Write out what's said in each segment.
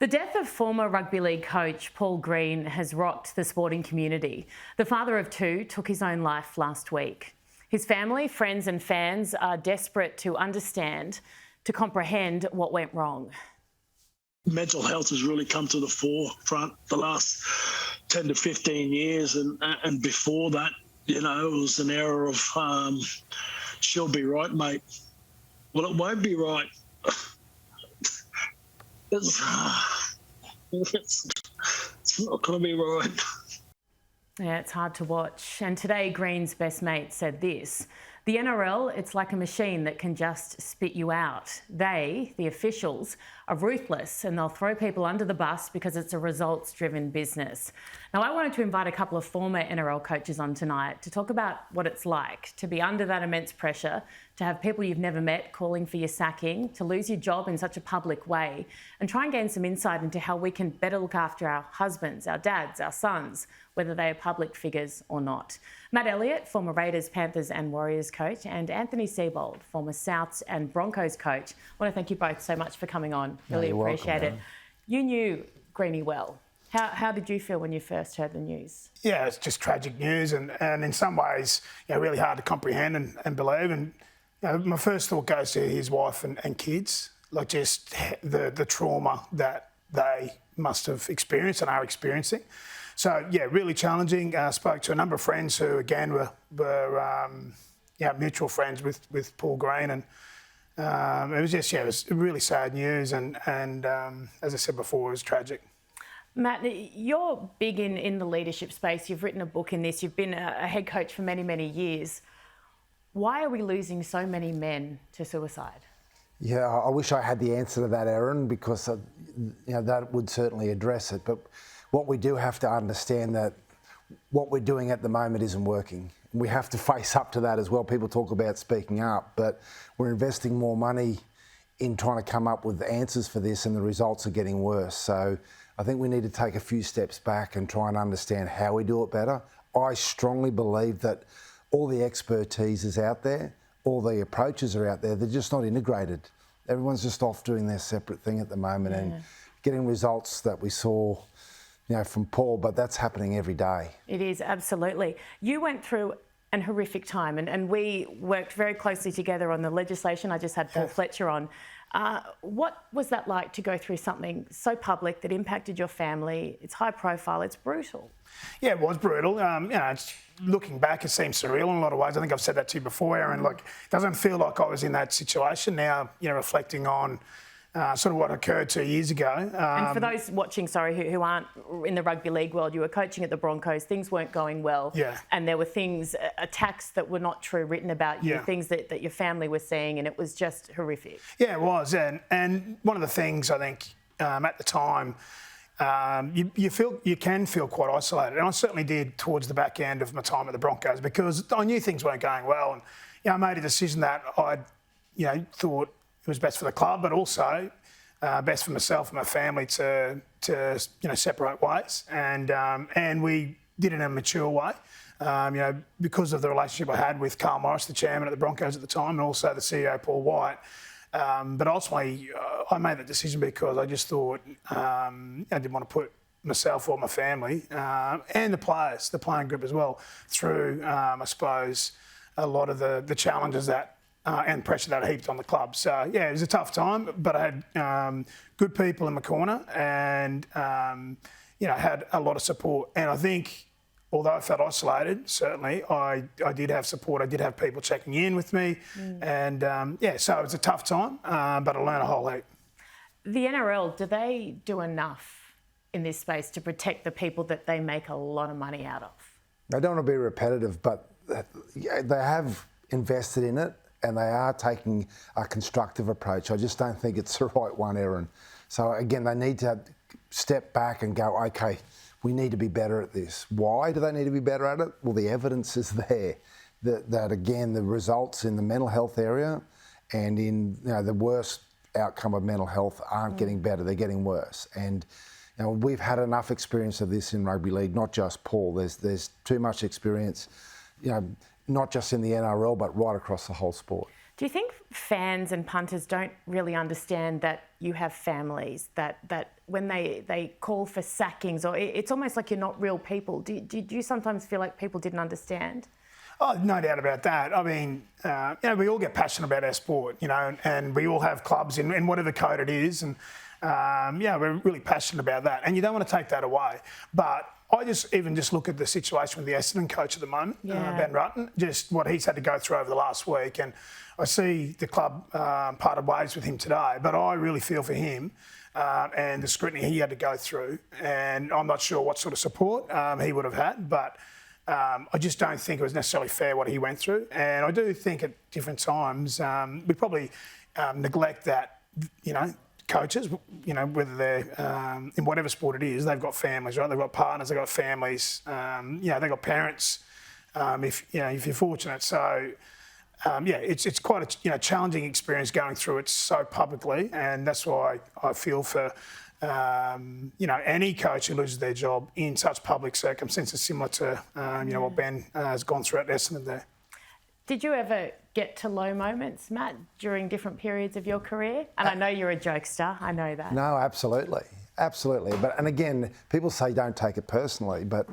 The death of former rugby league coach Paul Green has rocked the sporting community. The father of two took his own life last week. His family, friends and fans are desperate to understand, to comprehend what went wrong. Mental health has really come to the forefront the last 10 to 15 years, and before that, you know, it was an era of she'll be right, mate. Well, it won't be right. It's not going to be right. Yeah, it's hard to watch. And today, Green's best mate said this: the NRL, it's like a machine that can just spit you out. They, the officials, are ruthless and they'll throw people under the bus because it's a results-driven business. Now, I wanted to invite a couple of former NRL coaches on tonight to talk about what it's like to be under that immense pressure, to have people you've never met calling for your sacking, to lose your job in such a public way, and try and gain some insight into how we can better look after our husbands, our dads, our sons, whether they are public figures or not. Matt Elliott, former Raiders, Panthers and Warriors coach, and Anthony Seibold, former Souths and Broncos coach. I want to thank you both so much for coming on. Really appreciate it. You knew Greenie well. How did you feel when you first heard the news? Yeah, it's just tragic news and in some ways, you know, really hard to comprehend and believe. And you know, my first thought goes to his wife and kids, like just the trauma that they must have experienced and are experiencing. So, yeah, really challenging. Spoke to a number of friends who, again, were mutual friends with Paul Green. And it was just, it was really sad news. And as I said before, it was tragic. Matt, you're big in the leadership space. You've written a book in this. You've been a head coach for many, many years. Why are we losing so many men to suicide? Yeah, I wish I had the answer to that, Erin, because that would certainly address it. But what we do have to understand that what we're doing at the moment isn't working. We have to face up to that as well. People talk about speaking up, but we're investing more money in trying to come up with answers for this, and the results are getting worse. So I think we need to take a few steps back and try and understand how we do it better. I strongly believe that all the expertise is out there, all the approaches are out there, they're just not integrated. Everyone's just off doing their separate thing at the moment and getting results that we saw, you know, from Paul, but that's happening every day. It is, absolutely. You went through an horrific time and we worked very closely together on the legislation. I just had Paul Fletcher on. What was that like to go through something so public that impacted your family? It's high profile, it's brutal. Yeah, it was brutal. Looking back, it seems surreal in a lot of ways. I think I've said that to you before, Erin. Like, it doesn't feel like I was in that situation now, you know, reflecting on sort of what occurred 2 years ago. And for those watching, who aren't in the rugby league world, you were coaching at the Broncos, things weren't going well. Yeah. And there were things, attacks that were not true written about you, things that your family were seeing, and it was just horrific. Yeah, it was. And one of the things I think at the time, you can feel quite isolated. And I certainly did towards the back end of my time at the Broncos, because I knew things weren't going well. And, you know, I made a decision that I, thought it was best for the club, but also best for myself and my family to separate ways. And we did it in a mature way, because of the relationship I had with Carl Morris, the chairman at the Broncos at the time, and also the CEO, Paul White. But ultimately, I made that decision because I just thought I didn't want to put myself or my family and the players, the playing group as well, through, I suppose, a lot of the challenges that and pressure that heaped on the club. So, yeah, it was a tough time, but I had good people in my corner and, had a lot of support. And I think, although I felt isolated, certainly, I did have support. I did have people checking in with me. And, so it was a tough time, but I learned a whole heap. The NRL, do they do enough in this space to protect the people that they make a lot of money out of? I don't want to be repetitive, but they have invested in it and they are taking a constructive approach. I just don't think it's the right one, Erin. So, again, they need to step back and go, OK, we need to be better at this. Why do they need to be better at it? Well, the evidence is there that again, the results in the mental health area and in the worst outcome of mental health aren't getting better, they're getting worse. And we've had enough experience of this in rugby league, not just Paul. There's too much experience, not just in the NRL, but right across the whole sport. Do you think fans and punters don't really understand that you have families, that when they call for sackings, or it's almost like you're not real people. Did you sometimes feel like people didn't understand? Oh, no doubt about that. I mean, we all get passionate about our sport, and we all have clubs in whatever code it is, and we're really passionate about that. And you don't want to take that away. But I just look at the situation with the Essendon coach at the moment, Ben Rutten, just what he's had to go through over the last week. And I see the club parted ways with him today, but I really feel for him and the scrutiny he had to go through. And I'm not sure what sort of support he would have had, but I just don't think it was necessarily fair what he went through. And I do think at different times we probably neglect that, coaches, whether they're in whatever sport it is, they've got families, right? They've got partners, they've got families, they've got parents, if you're fortunate. So, it's quite a challenging experience going through it so publicly, and that's why I feel for any coach who loses their job in such public circumstances, similar to what Ben has gone through at Essendon there. Did you ever get to low moments, Matt, during different periods of your career? And I know you're a jokester, I know that. No, absolutely. And again, people say don't take it personally, but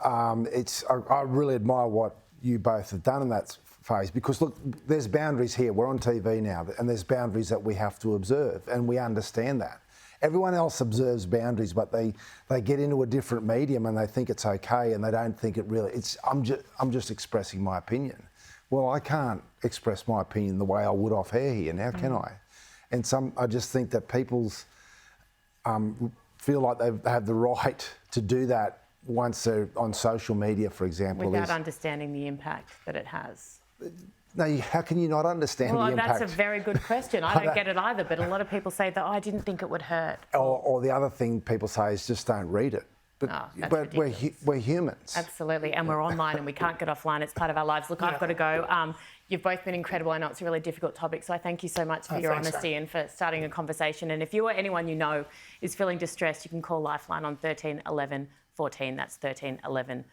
I really admire what you both have done in that phase, because look, there's boundaries here. We're on TV now, and there's boundaries that we have to observe, and we understand that. Everyone else observes boundaries, but they get into a different medium and they think it's okay, and they don't think it really. I'm just expressing my opinion. Well, I can't express my opinion the way I would off air here. Now, can I? And I just think that people's feel like they have the right to do that once they're on social media, for example. Without understanding the impact that it has. No, how can you not understand the impact? Well, that's a very good question. I don't get it either, but a lot of people say that, I didn't think it would hurt. Or the other thing people say is just don't read it. But we're humans. Absolutely, and we're online and we can't get offline. It's part of our lives. Look, I've got to go. You've both been incredible. I know it's a really difficult topic, so I thank you so much for your honesty and for starting a conversation. And if you or anyone you know is feeling distressed, you can call Lifeline on 13 11 14. That's 13 11